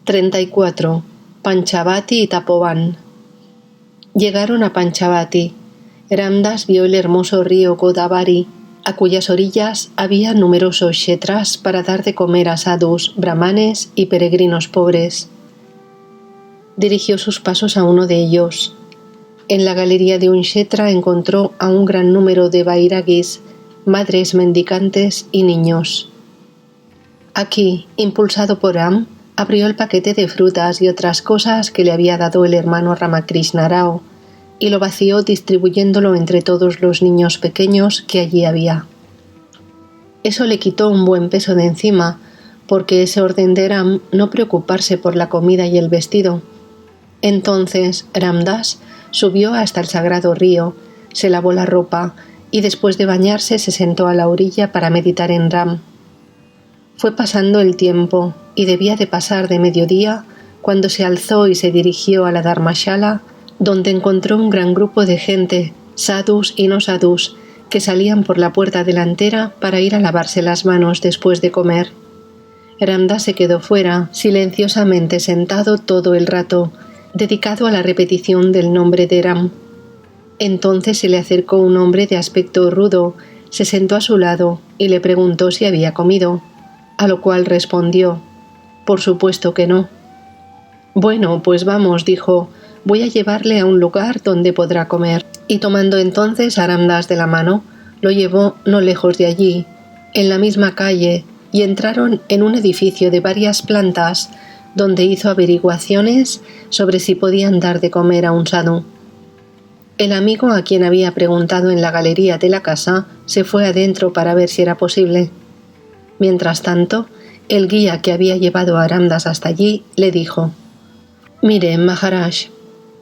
34. Panchavati y Tapovan. Llegaron a Panchavati. Ramdas vio el hermoso río Godavari, a cuyas orillas había numerosos kshetras para dar de comer a sadhus, brahmanes y peregrinos pobres. Dirigió sus pasos a uno de ellos. En la galería de un kshetra encontró a un gran número de vairagis, madres mendicantes y niños. Aquí, impulsado por Ram, abrió el paquete de frutas y otras cosas que le había dado el hermano Ramakrishna Rao y lo vació distribuyéndolo entre todos los niños pequeños que allí había. Eso le quitó un buen peso de encima, porque ese orden de Ram no preocuparse por la comida y el vestido. Entonces Ramdas subió hasta el sagrado río, se lavó la ropa y después de bañarse se sentó a la orilla para meditar en Ram. Fue pasando el tiempo y debía de pasar de mediodía cuando se alzó y se dirigió a la Dharmashala, donde encontró un gran grupo de gente, sadhus y no sadhus, que salían por la puerta delantera para ir a lavarse las manos después de comer. Ramdas se quedó fuera, silenciosamente sentado todo el rato, dedicado a la repetición del nombre de Ram. Entonces se le acercó un hombre de aspecto rudo, se sentó a su lado y le preguntó si había comido, a lo cual respondió: «Por supuesto que no». «Bueno, pues vamos», dijo, «voy a llevarle a un lugar donde podrá comer». Y tomando entonces a Ramdas de la mano, lo llevó no lejos de allí, en la misma calle, y entraron en un edificio de varias plantas, donde hizo averiguaciones sobre si podían dar de comer a un sadhu. El amigo a quien había preguntado en la galería de la casa se fue adentro para ver si era posible. Mientras tanto, el guía que había llevado a Ramdas hasta allí le dijo: «Mire, Maharaj,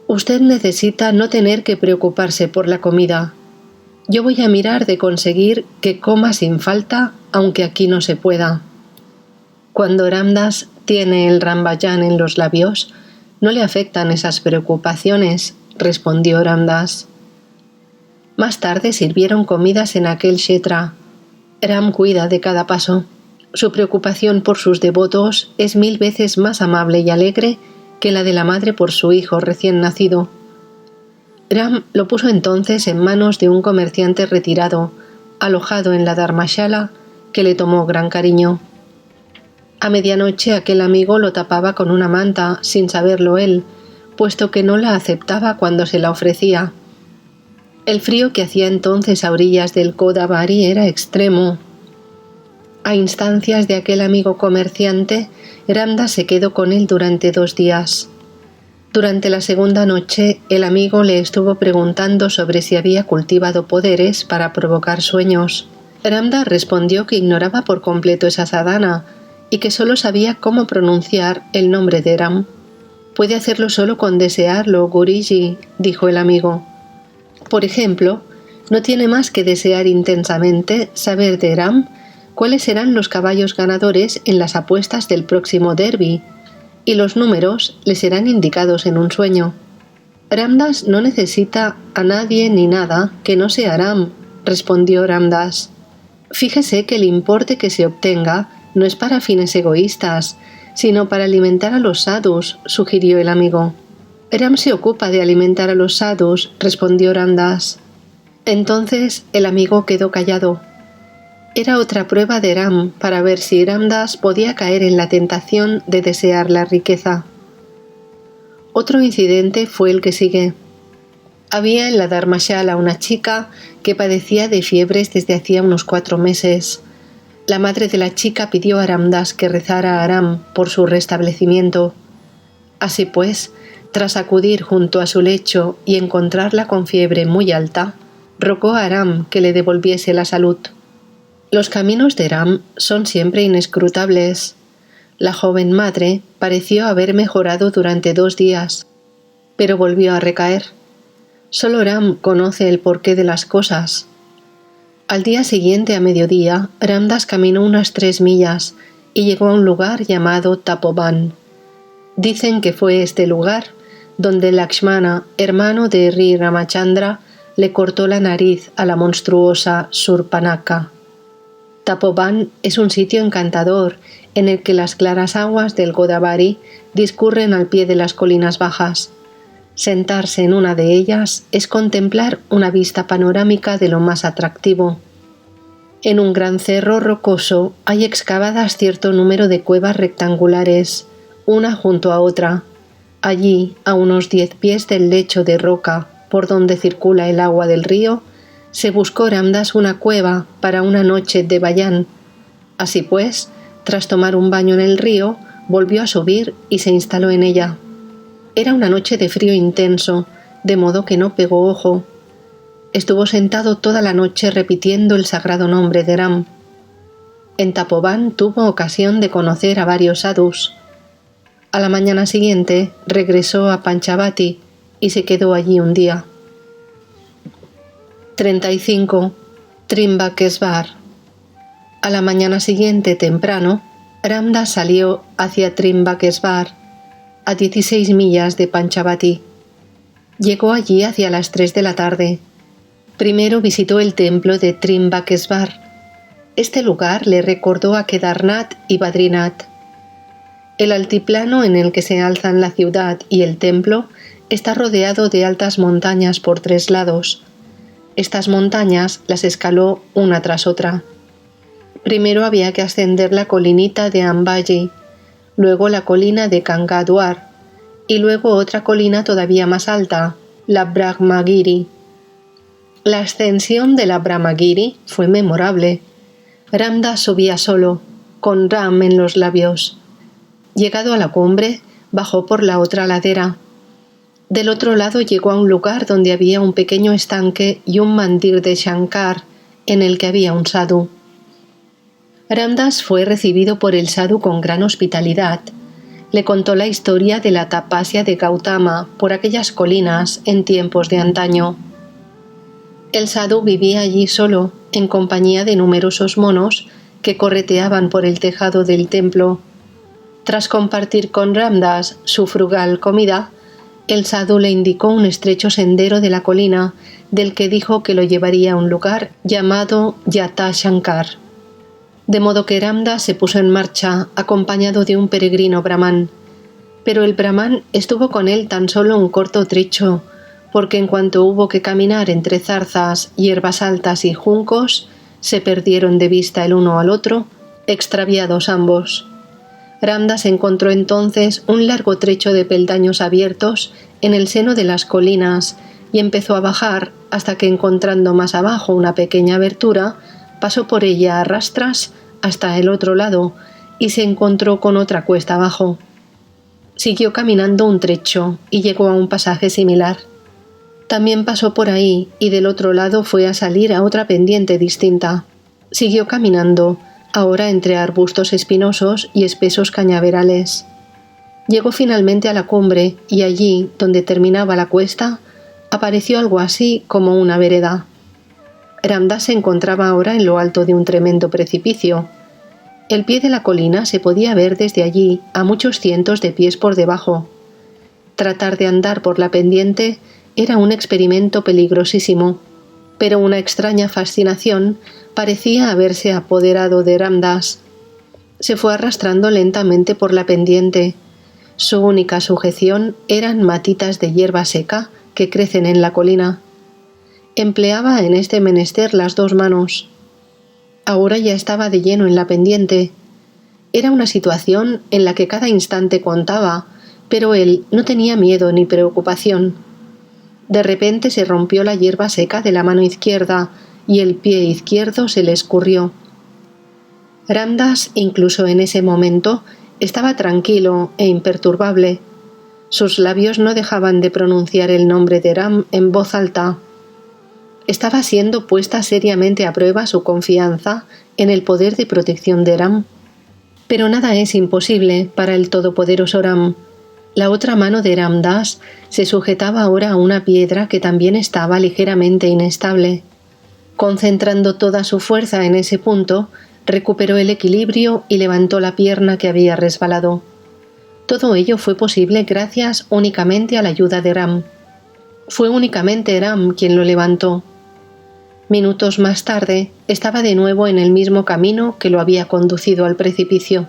usted necesita no tener que preocuparse por la comida. Yo voy a mirar de conseguir que coma sin falta, aunque aquí no se pueda». Cuando Ramdas tiene el Rambayan en los labios, no le afectan esas preocupaciones, respondió Ramdas. Más tarde sirvieron comidas en aquel kshetra. Ram cuida de cada paso. Su preocupación por sus devotos es 1000 veces más amable y alegre que la de la madre por su hijo recién nacido. Ram lo puso entonces en manos de un comerciante retirado, alojado en la Dharmashala, que le tomó gran cariño. A medianoche aquel amigo lo tapaba con una manta, sin saberlo él, puesto que no la aceptaba cuando se la ofrecía. El frío que hacía entonces a orillas del Godavari era extremo. A instancias de aquel amigo comerciante, Ramdas se quedó con él durante 2 días. Durante la segunda noche, el amigo le estuvo preguntando sobre si había cultivado poderes para provocar sueños. Ramdas respondió que ignoraba por completo esa sadhana y que solo sabía cómo pronunciar el nombre de Ram. «Puede hacerlo solo con desearlo, Guriji», dijo el amigo. Por ejemplo, no tiene más que desear intensamente saber de Ram cuáles serán los caballos ganadores en las apuestas del próximo derby, y los números le serán indicados en un sueño. Ramdas no necesita a nadie ni nada que no sea Ram, respondió Ramdas. Fíjese que el importe que se obtenga no es para fines egoístas, sino para alimentar a los sadhus, sugirió el amigo. Ram se ocupa de alimentar a los sadhus, respondió Ramdas. Entonces el amigo quedó callado. Era otra prueba de Ram para ver si Ramdas podía caer en la tentación de desear la riqueza. Otro incidente fue el que sigue. Había en la Dharmashala una chica que padecía de fiebres desde hacía unos 4 meses. La madre de la chica pidió a Ramdas que rezara a Ram por su restablecimiento. Así pues, tras acudir junto a su lecho y encontrarla con fiebre muy alta, rogó a Ram que le devolviese la salud. Los caminos de Ram son siempre inescrutables. La joven madre pareció haber mejorado durante 2 días, pero volvió a recaer. Solo Ram conoce el porqué de las cosas. Al día siguiente a mediodía, Ramdas caminó unas 3 millas y llegó a un lugar llamado Tapovan. Dicen que fue este lugar donde Lakshmana, hermano de Sri Ramachandra, le cortó la nariz a la monstruosa Surpanaka. Tapovan es un sitio encantador en el que las claras aguas del Godavari discurren al pie de las colinas bajas. Sentarse en una de ellas es contemplar una vista panorámica de lo más atractivo. En un gran cerro rocoso hay excavadas cierto número de cuevas rectangulares, una junto a otra. Allí, a unos 10 pies del lecho de roca por donde circula el agua del río, se buscó Ramdas una cueva para una noche de bayán. Así pues, tras tomar un baño en el río, volvió a subir y se instaló en ella. Era una noche de frío intenso, de modo que no pegó ojo. Estuvo sentado toda la noche repitiendo el sagrado nombre de Ram. En Tapovan tuvo ocasión de conocer a varios sadhus. A la mañana siguiente regresó a Panchavati y se quedó allí un día. 35. Trimbakesvar. A la mañana siguiente temprano, Ramdas salió hacia Trimbakesvar, a 16 millas de Panchavati. Llegó allí hacia las 3 de la tarde. Primero visitó el templo de Trimbakesvar. Este lugar le recordó a Kedarnath y Badrinath. El altiplano en el que se alzan la ciudad y el templo está rodeado de altas montañas por 3 lados. Estas montañas las escaló una tras otra. Primero había que ascender la colinita de Ambaji, luego la colina de Kangaduar y luego otra colina todavía más alta, la Brahmagiri. La ascensión de la Brahmagiri fue memorable. Ramdas subía solo, con Ram en los labios. Llegado a la cumbre, bajó por la otra ladera. Del otro lado llegó a un lugar donde había un pequeño estanque y un mandir de Shankar, en el que había un sadhu. Ramdas fue recibido por el sadhu con gran hospitalidad. Le contó la historia de la tapasya de Gautama por aquellas colinas en tiempos de antaño. El sadhu vivía allí solo, en compañía de numerosos monos que correteaban por el tejado del templo. Tras compartir con Ramdas su frugal comida, el sadhu le indicó un estrecho sendero de la colina, del que dijo que lo llevaría a un lugar llamado Yata Shankar. De modo que Ramdas se puso en marcha, acompañado de un peregrino brahman. Pero el brahman estuvo con él tan solo un corto trecho, porque en cuanto hubo que caminar entre zarzas, hierbas altas y juncos, se perdieron de vista el uno al otro, extraviados ambos. Ramdas encontró entonces un largo trecho de peldaños abiertos en el seno de las colinas y empezó a bajar hasta que, encontrando más abajo una pequeña abertura, pasó por ella a rastras hasta el otro lado y se encontró con otra cuesta abajo. Siguió caminando un trecho y llegó a un pasaje similar. También pasó por ahí y del otro lado fue a salir a otra pendiente distinta. Siguió caminando, ahora entre arbustos espinosos y espesos cañaverales. Llegó finalmente a la cumbre y allí, donde terminaba la cuesta, apareció algo así como una vereda. Ramdas se encontraba ahora en lo alto de un tremendo precipicio. El pie de la colina se podía ver desde allí a muchos cientos de pies por debajo. Tratar de andar por la pendiente era un experimento peligrosísimo, pero una extraña fascinación parecía haberse apoderado de Ramdas. Se fue arrastrando lentamente por la pendiente. Su única sujeción eran matitas de hierba seca que crecen en la colina. Empleaba en este menester las 2 manos. Ahora ya estaba de lleno en la pendiente. Era una situación en la que cada instante contaba, pero él no tenía miedo ni preocupación. De repente se rompió la hierba seca de la mano izquierda y el pie izquierdo se le escurrió. Ramdas, incluso en ese momento, estaba tranquilo e imperturbable. Sus labios no dejaban de pronunciar el nombre de Ram en voz alta. Estaba siendo puesta seriamente a prueba su confianza en el poder de protección de Ram. Pero nada es imposible para el todopoderoso Ram. La otra mano de Ramdas se sujetaba ahora a una piedra que también estaba ligeramente inestable. Concentrando toda su fuerza en ese punto, recuperó el equilibrio y levantó la pierna que había resbalado. Todo ello fue posible gracias únicamente a la ayuda de Ram. Fue únicamente Ram quien lo levantó. Minutos más tarde, estaba de nuevo en el mismo camino que lo había conducido al precipicio.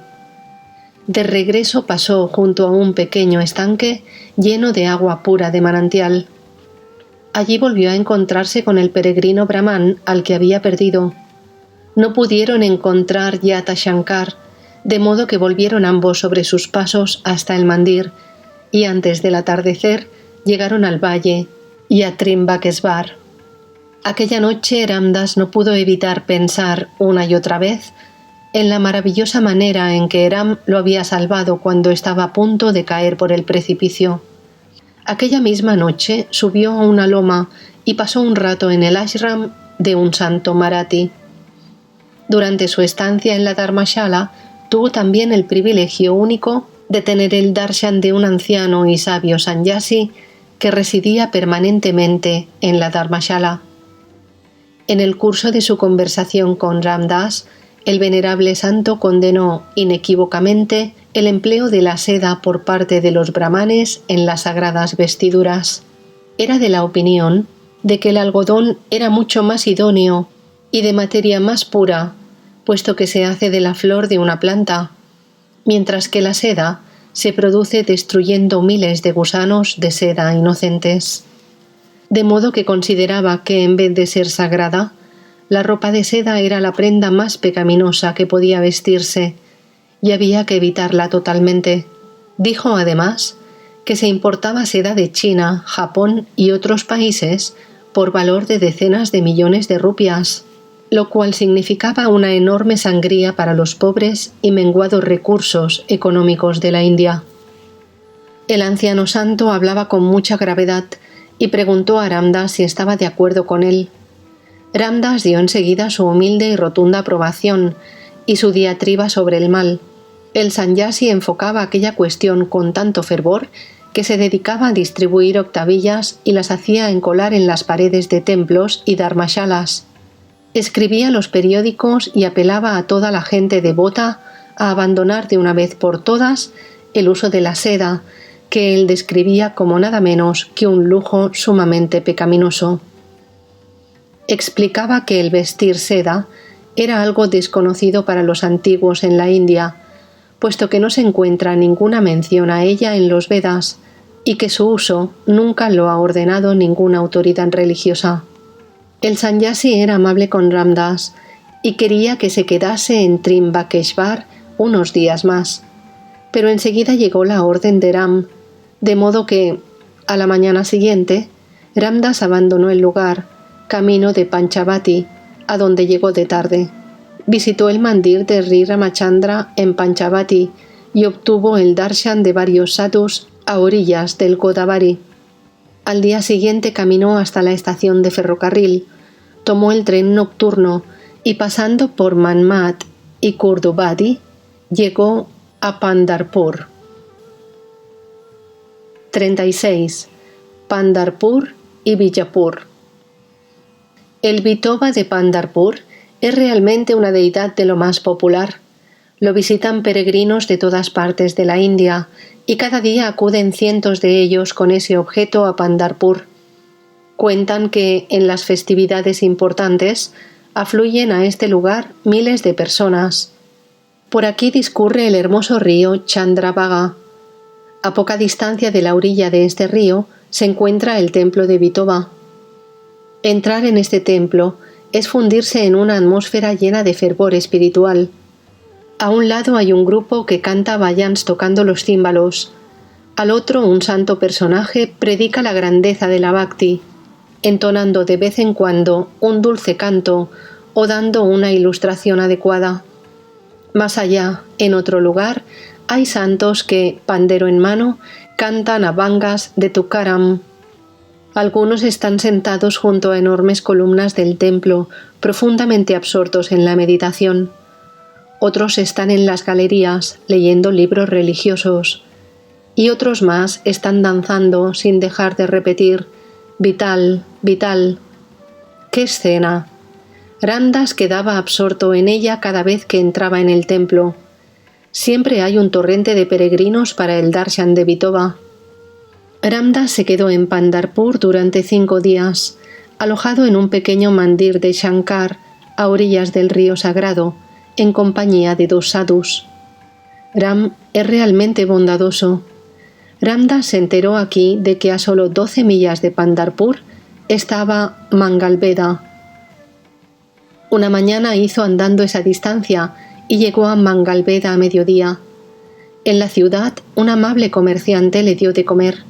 De regreso pasó junto a un pequeño estanque lleno de agua pura de manantial. Allí volvió a encontrarse con el peregrino brahmán al que había perdido. No pudieron encontrar Yata Shankar, de modo que volvieron ambos sobre sus pasos hasta el mandir, y antes del atardecer llegaron al valle y a Trimbakesvar. Aquella noche Ram Das no pudo evitar pensar una y otra vez en la maravillosa manera en que Ram lo había salvado cuando estaba a punto de caer por el precipicio. Aquella misma noche subió a una loma y pasó un rato en el ashram de un santo marathi. Durante su estancia en la Dharmashala tuvo también el privilegio único de tener el darshan de un anciano y sabio sannyasi que residía permanentemente en la Dharmashala. En el curso de su conversación con Ram Das, el venerable santo condenó inequívocamente el empleo de la seda por parte de los brahmanes en las sagradas vestiduras. Era de la opinión de que el algodón era mucho más idóneo y de materia más pura, puesto que se hace de la flor de una planta, mientras que la seda se produce destruyendo miles de gusanos de seda inocentes. De modo que consideraba que en vez de ser sagrada, la ropa de seda era la prenda más pecaminosa que podía vestirse y había que evitarla totalmente. Dijo además que se importaba seda de China, Japón y otros países por valor de decenas de millones de rupias, lo cual significaba una enorme sangría para los pobres y menguados recursos económicos de la India. El anciano santo hablaba con mucha gravedad y preguntó a Ram Das si estaba de acuerdo con él. Ram Das dio enseguida su humilde y rotunda aprobación y su diatriba sobre el mal. El sannyasi enfocaba aquella cuestión con tanto fervor que se dedicaba a distribuir octavillas y las hacía encolar en las paredes de templos y dharmashalas. Escribía los periódicos y apelaba a toda la gente devota a abandonar de una vez por todas el uso de la seda, que él describía como nada menos que un lujo sumamente pecaminoso. Explicaba que el vestir seda era algo desconocido para los antiguos en la India, puesto que no se encuentra ninguna mención a ella en los Vedas y que su uso nunca lo ha ordenado ninguna autoridad religiosa. El sannyasi era amable con Ram Das y quería que se quedase en Trimbakesvar unos días más, pero enseguida llegó la orden de Ram, de modo que, a la mañana siguiente, Ram Das abandonó el lugar, camino de Panchavati, a donde llegó de tarde. Visitó el mandir de Sri Ramachandra en Panchavati y obtuvo el darshan de varios sadhus a orillas del Godavari. Al día siguiente caminó hasta la estación de ferrocarril, tomó el tren nocturno y pasando por Manmat y Kurdubadi, llegó a Pandharpur. 36. Pandharpur y Bijapur. El Vitoba de Pandharpur es realmente una deidad de lo más popular. Lo visitan peregrinos de todas partes de la India y cada día acuden cientos de ellos con ese objeto a Pandharpur. Cuentan que en las festividades importantes afluyen a este lugar miles de personas. Por aquí discurre el hermoso río Chandrabhaga. A poca distancia de la orilla de este río se encuentra el templo de Vitoba. Entrar en este templo es fundirse en una atmósfera llena de fervor espiritual. A un lado hay un grupo que canta bhajans tocando los címbalos. Al otro un santo personaje predica la grandeza de la bhakti, entonando de vez en cuando un dulce canto o dando una ilustración adecuada. Más allá, en otro lugar, hay santos que, pandero en mano, cantan abhangas de Tukaram. Algunos están sentados junto a enormes columnas del templo, profundamente absortos en la meditación. Otros están en las galerías, leyendo libros religiosos. Y otros más están danzando sin dejar de repetir «Vital, vital». ¡Qué escena! Ram Das quedaba absorto en ella cada vez que entraba en el templo. Siempre hay un torrente de peregrinos para el darshan de Vitoba. Ram Das se quedó en Pandharpur durante 5 días, alojado en un pequeño mandir de Shankar a orillas del río sagrado, en compañía de 2 sadhus. Ram es realmente bondadoso. Ramdas se enteró aquí de que a solo 12 millas de Pandharpur estaba Mangalbeda. Una mañana hizo andando esa distancia y llegó a Mangalbeda a mediodía. En la ciudad, un amable comerciante le dio de comer.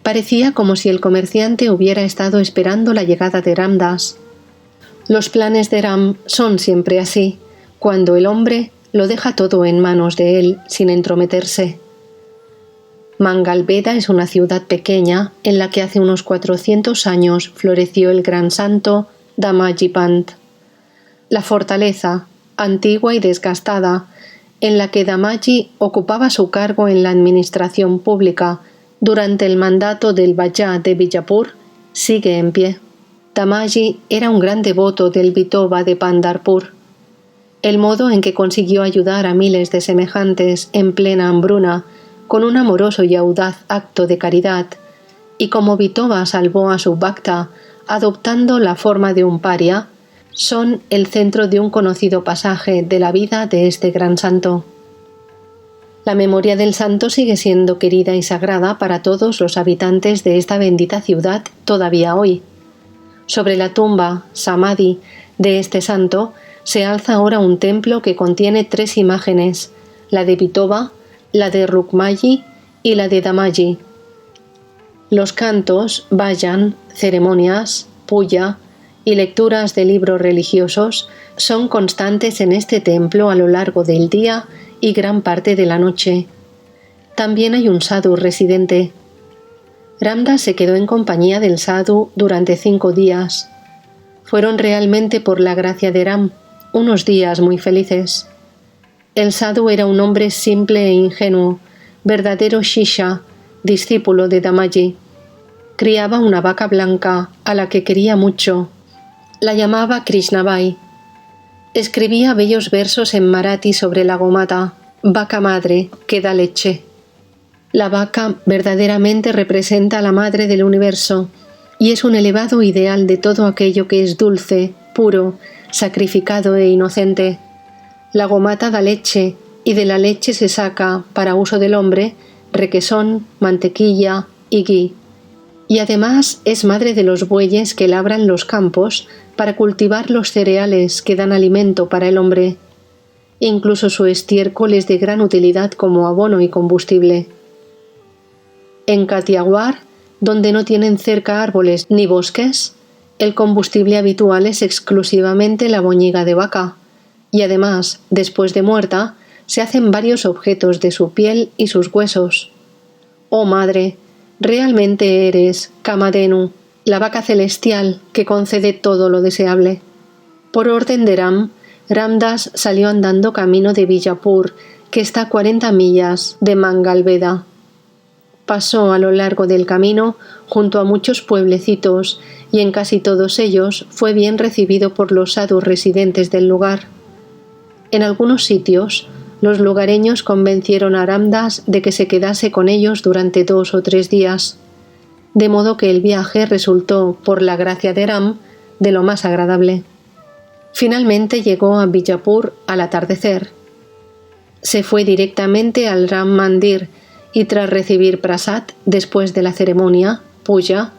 Parecía como si el comerciante hubiera estado esperando la llegada de Ramdas. Los planes de Ram son siempre así, cuando el hombre lo deja todo en manos de él sin entrometerse. Mangalbeda es una ciudad pequeña en la que hace unos 400 años floreció el gran santo Damaji Pant. La fortaleza, antigua y desgastada, en la que Damaji ocupaba su cargo en la administración pública durante el mandato del Bajá de Bijapur, sigue en pie. Damaji era un gran devoto del Vitoba de Pandharpur. El modo en que consiguió ayudar a miles de semejantes en plena hambruna con un amoroso y audaz acto de caridad, y como Vitoba salvó a su Bhakta adoptando la forma de un paria, son el centro de un conocido pasaje de la vida de este gran santo. La memoria del santo sigue siendo querida y sagrada para todos los habitantes de esta bendita ciudad todavía hoy. Sobre la tumba, Samadhi, de este santo, se alza ahora un templo que contiene 3 imágenes, la de Vitoba, la de Rukmayi y la de Damaji. Los cantos, vayan, ceremonias, puya y lecturas de libros religiosos son constantes en este templo a lo largo del día y gran parte de la noche. También hay un sadhu residente. Ramdas se quedó en compañía del sadhu durante 5 días. Fueron realmente, por la gracia de Ram, unos días muy felices. El sadhu era un hombre simple e ingenuo, verdadero Shisha, discípulo de Damaji. Criaba una vaca blanca a la que quería mucho. La llamaba Krishnabai. Escribía bellos versos en marathi sobre la gomata, vaca madre que da leche. La vaca verdaderamente representa a la madre del universo y es un elevado ideal de todo aquello que es dulce, puro, sacrificado e inocente. La gomata da leche y de la leche se saca, para uso del hombre, requesón, mantequilla y ghee. Y además es madre de los bueyes que labran los campos para cultivar los cereales que dan alimento para el hombre. Incluso su estiércol es de gran utilidad como abono y combustible. En Kathiawar, donde no tienen cerca árboles ni bosques, el combustible habitual es exclusivamente la boñiga de vaca, y además, después de muerta, se hacen varios objetos de su piel y sus huesos. Oh madre, realmente eres Kamadhenu, la vaca celestial que concede todo lo deseable. Por orden de Ram, Ramdas salió andando camino de Bijapur, que está a 40 millas de Mangalbeda. Pasó a lo largo del camino junto a muchos pueblecitos y en casi todos ellos fue bien recibido por los sadhus residentes del lugar. En algunos sitios, los lugareños convencieron a Ramdas de que se quedase con ellos durante 2 o 3 días, de modo que el viaje resultó, por la gracia de Ram, de lo más agradable. Finalmente llegó a Bijapur al atardecer. Se fue directamente al Ram Mandir y tras recibir prasad después de la ceremonia, puya,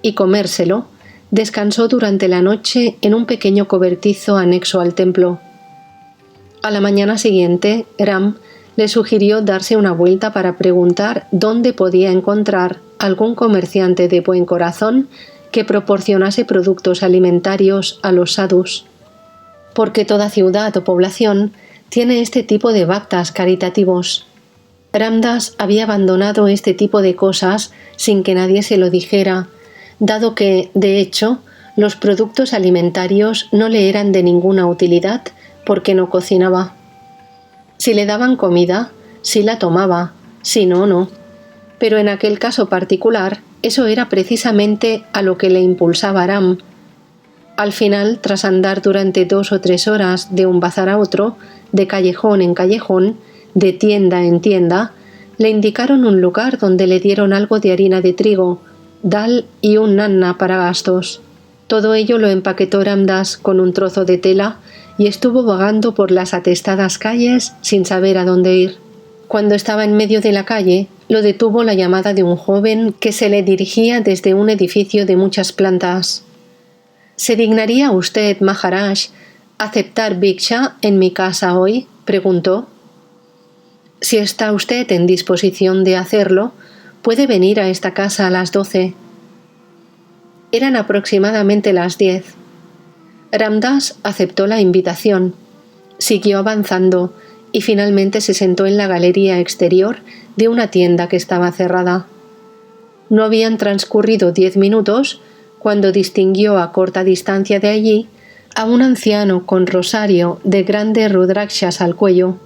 y comérselo, descansó durante la noche en un pequeño cobertizo anexo al templo. A la mañana siguiente, Ram le sugirió darse una vuelta para preguntar dónde podía encontrar algún comerciante de buen corazón que proporcionase productos alimentarios a los sadhus. Porque toda ciudad o población tiene este tipo de bhaktas caritativos. Ramdas había abandonado este tipo de cosas sin que nadie se lo dijera, dado que, de hecho, los productos alimentarios no le eran de ninguna utilidad porque no cocinaba. Si le daban comida, sí la tomaba, si no, no. Pero en aquel caso particular, eso era precisamente a lo que le impulsaba Ram. Al final, tras andar durante 2 o 3 horas de un bazar a otro, de callejón en callejón, de tienda en tienda, le indicaron un lugar donde le dieron algo de harina de trigo, dal y un nanna para gastos. Todo ello lo empaquetó Ram Das con un trozo de tela y estuvo vagando por las atestadas calles sin saber a dónde ir. Cuando estaba en medio de la calle, lo detuvo la llamada de un joven que se le dirigía desde un edificio de muchas plantas. ¿Se dignaría usted, Maharaj, aceptar Bhiksha en mi casa hoy?, preguntó. Si está usted en disposición de hacerlo, puede venir a esta casa a las 12. Eran aproximadamente las 10. Ram Das aceptó la invitación, siguió avanzando y finalmente se sentó en la galería exterior de una tienda que estaba cerrada. No habían transcurrido 10 minutos cuando distinguió a corta distancia de allí a un anciano con rosario de grandes rudrakshas al cuello,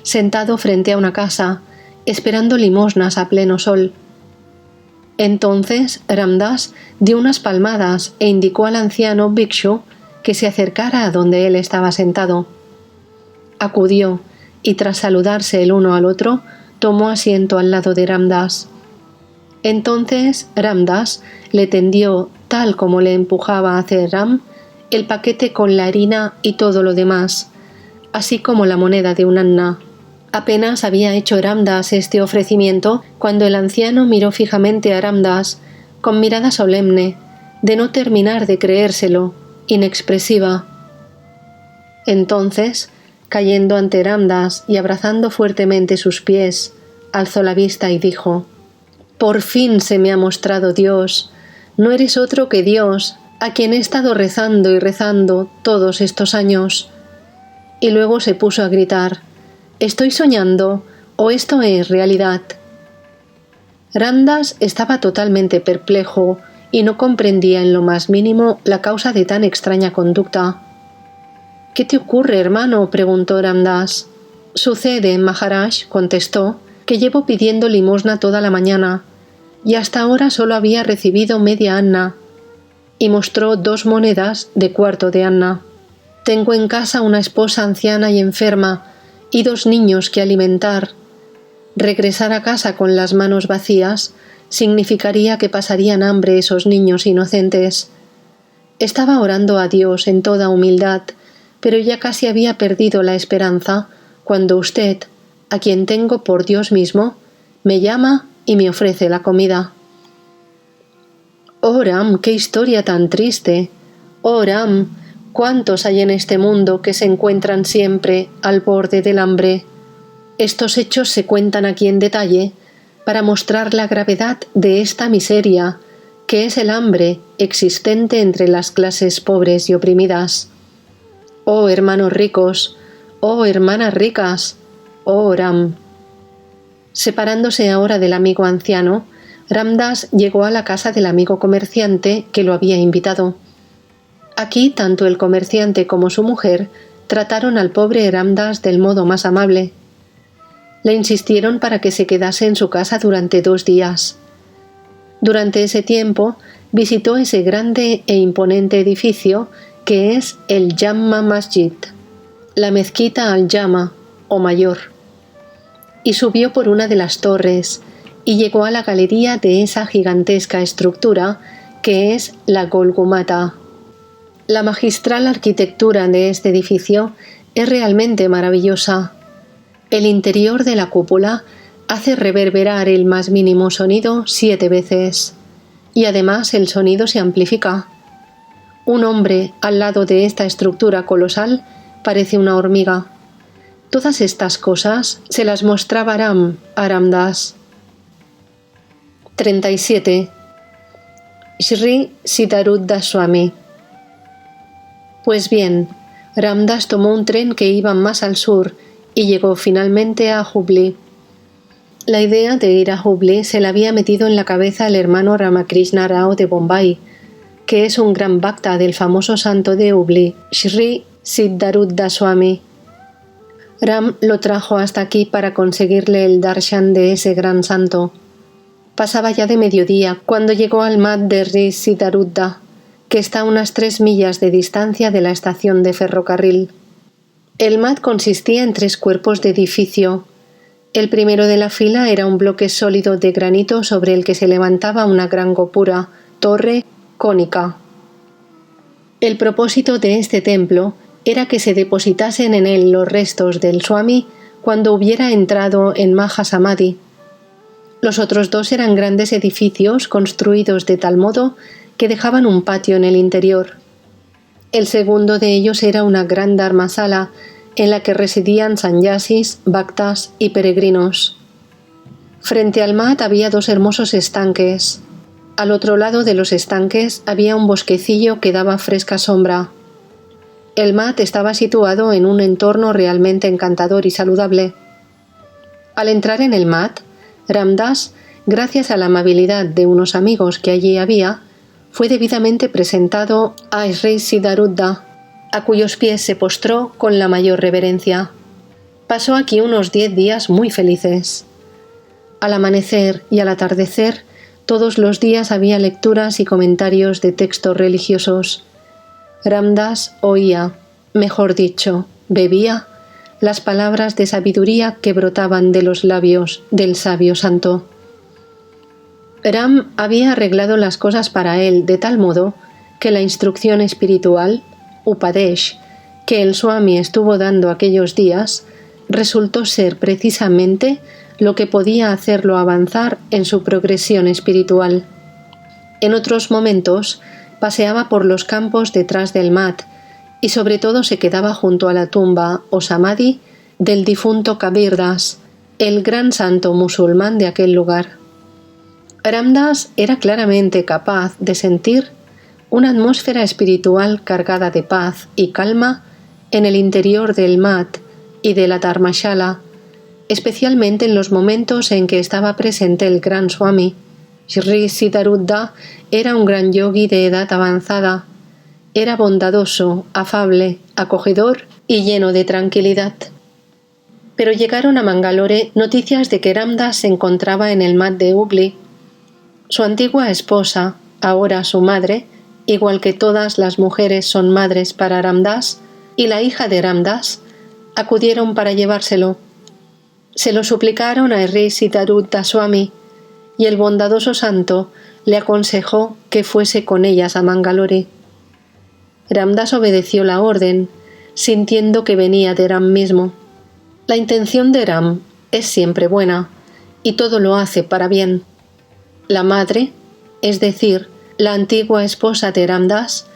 sentado frente a una casa, esperando limosnas a pleno sol. Entonces Ram Das dio unas palmadas e indicó al anciano Bhikshu que se acercara a donde él estaba sentado. Acudió y tras saludarse el uno al otro, tomó asiento al lado de Ram Das. Entonces Ram Das le tendió, tal como le empujaba a hacer Ram, el paquete con la harina y todo lo demás, así como la moneda de un anna. Apenas había hecho Ram Das este ofrecimiento cuando el anciano miró fijamente a Ram Das con mirada solemne, de no terminar de creérselo, inexpresiva. Entonces, cayendo ante Ram Das y abrazando fuertemente sus pies, alzó la vista y dijo: «Por fin se me ha mostrado Dios. No eres otro que Dios, a quien he estado rezando y rezando todos estos años». Y luego se puso a gritar: «¿Estoy soñando o esto es realidad?». Ram Das estaba totalmente perplejo y no comprendía en lo más mínimo la causa de tan extraña conducta. «¿Qué te ocurre, hermano?», preguntó Ram Das. «Sucede, Maharaj», contestó, «que llevo pidiendo limosna toda la mañana y hasta ahora solo había recibido media anna», y mostró 2 monedas de cuarto de anna. «Tengo en casa una esposa anciana y enferma y 2 niños que alimentar. Regresar a casa con las manos vacías significaría que pasarían hambre esos niños inocentes». Estaba orando a Dios en toda humildad, pero ya casi había perdido la esperanza cuando usted, a quien tengo por Dios mismo, me llama y me ofrece la comida. «Oh Ram, qué historia tan triste. Oh Ram, ¿cuántos hay en este mundo que se encuentran siempre al borde del hambre?». Estos hechos se cuentan aquí en detalle para mostrar la gravedad de esta miseria, que es el hambre existente entre las clases pobres y oprimidas. Oh hermanos ricos, oh hermanas ricas, oh Ram. Separándose ahora del amigo anciano, Ram Das llegó a la casa del amigo comerciante que lo había invitado. Aquí tanto el comerciante como su mujer trataron al pobre Ram Das del modo más amable. Le insistieron para que se quedase en su casa durante 2 días. Durante ese tiempo visitó ese grande e imponente edificio que es el Jamma Masjid, la mezquita al-Jama o mayor, y subió por una de las torres y llegó a la galería de esa gigantesca estructura que es la Golgumata. La magistral arquitectura de este edificio es realmente maravillosa. El interior de la cúpula hace reverberar el más mínimo sonido 7 veces, y además el sonido se amplifica. Un hombre al lado de esta estructura colosal parece una hormiga. Todas estas cosas se las mostraba Ram a Ram Das. 37. Sri Siddharudha Swami. Pues bien, Ram Das tomó un tren que iba más al sur y llegó finalmente a Hubli. La idea de ir a Hubli se le había metido en la cabeza el hermano Ramakrishna Rao de Bombay, que es un gran bhakta del famoso santo de Hubli, Sri Siddharudha Swami. Ram lo trajo hasta aquí para conseguirle el darshan de ese gran santo. Pasaba ya de mediodía cuando llegó al mat de Sri Siddharudha, que está a unas 3 millas de distancia de la estación de ferrocarril. El mat consistía en 3 cuerpos de edificio. El primero de la fila era un bloque sólido de granito sobre el que se levantaba una gran gopura, torre, cónica. El propósito de este templo era que se depositasen en él los restos del Swami cuando hubiera entrado en Mahasamadhi. Los otros dos eran grandes edificios construidos de tal modo que dejaban un patio en el interior. El segundo de ellos era una gran dharmasala en la que residían sannyasis, bhaktas y peregrinos. Frente al mat había dos hermosos estanques. Al otro lado de los estanques había un bosquecillo que daba fresca sombra. El mat estaba situado en un entorno realmente encantador y saludable. Al entrar en el mat, Ram Das, gracias a la amabilidad de unos amigos que allí había, fue debidamente presentado a Sri Siddharuddha, a cuyos pies se postró con la mayor reverencia. Pasó aquí unos 10 días muy felices. Al amanecer y al atardecer, todos los días había lecturas y comentarios de textos religiosos. Ram Das oía, mejor dicho, bebía, las palabras de sabiduría que brotaban de los labios del sabio santo. Ram había arreglado las cosas para él de tal modo que la instrucción espiritual, Upadesh, que el Swami estuvo dando aquellos días, resultó ser precisamente lo que podía hacerlo avanzar en su progresión espiritual. En otros momentos paseaba por los campos detrás del mat y sobre todo se quedaba junto a la tumba o samadhi del difunto Kabir Das, el gran santo musulmán de aquel lugar. Ram Das era claramente capaz de sentir una atmósfera espiritual cargada de paz y calma en el interior del mat y de la dharmashala, especialmente en los momentos en que estaba presente el gran Swami. Sri Siddharuddha era un gran yogi de edad avanzada. Era bondadoso, afable, acogedor y lleno de tranquilidad. Pero llegaron a Mangalore noticias de que Ram Das se encontraba en el mat de Hooghly. Su antigua esposa, ahora su madre, igual que todas las mujeres son madres para Ram Das, y la hija de Ram Das, acudieron para llevárselo. Se lo suplicaron a Sri Siddharuddha Swami, y el bondadoso santo le aconsejó que fuese con ellas a Mangalore. Ram Das obedeció la orden, sintiendo que venía de Ram mismo. La intención de Ram es siempre buena, y todo lo hace para bien. La madre, es decir, la antigua esposa de Ram Das,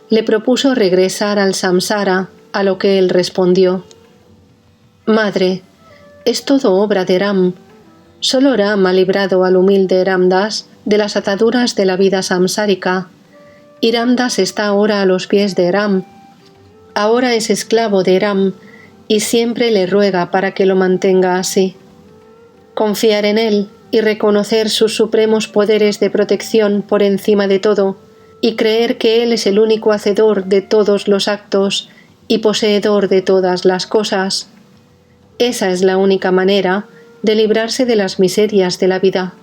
le propuso regresar al samsara, a lo que él respondió: «Madre, es todo obra de Ram. Solo Ram ha librado al humilde Ram Das de las ataduras de la vida samsárica, y Ram Das está ahora a los pies de Ram. Ahora es esclavo de Ram y siempre le ruega para que lo mantenga así. Confiar en él y reconocer sus supremos poderes de protección por encima de todo, y creer que él es el único hacedor de todos los actos y poseedor de todas las cosas. Esa es la única manera de librarse de las miserias de la vida.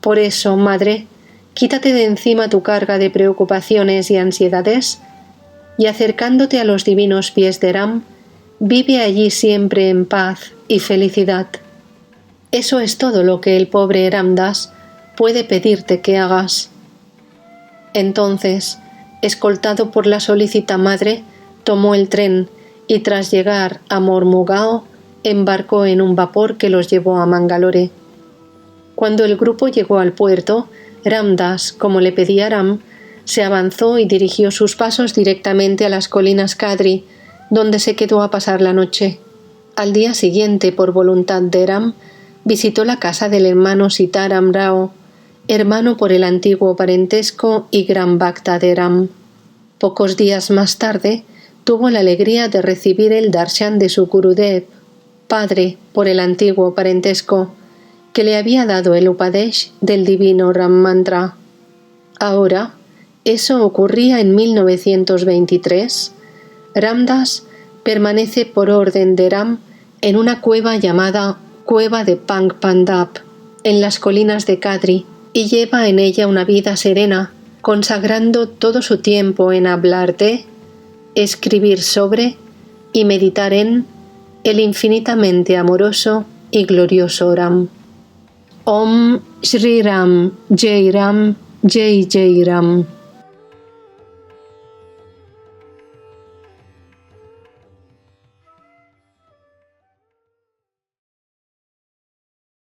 Por eso, madre, quítate de encima tu carga de preocupaciones y ansiedades, y acercándote a los divinos pies de Ram, vive allí siempre en paz y felicidad. Eso es todo lo que el pobre Ram Das puede pedirte que hagas». Entonces, escoltado por la solícita madre, tomó el tren y tras llegar a Mormugao, embarcó en un vapor que los llevó a Mangalore. Cuando el grupo llegó al puerto, Ram Das, como le pedía Ram, se avanzó y dirigió sus pasos directamente a las colinas Kadri, donde se quedó a pasar la noche. Al día siguiente, por voluntad de Ram, visitó la casa del hermano Sitaram Rao, hermano por el antiguo parentesco y gran bhakta de Ram. Pocos días más tarde, tuvo la alegría de recibir el darshan de su Gurudev, padre por el antiguo parentesco, que le había dado el Upadesh del divino Ram Mantra. Ahora, eso ocurría en 1923, Ram Das permanece por orden de Ram en una cueva llamada Cueva de Pang Pandap, en las colinas de Kadri, y lleva en ella una vida serena, consagrando todo su tiempo en hablar de, escribir sobre y meditar en el infinitamente amoroso y glorioso Ram. Om Shri Ram, Jai Ram, Jai Jai Ram.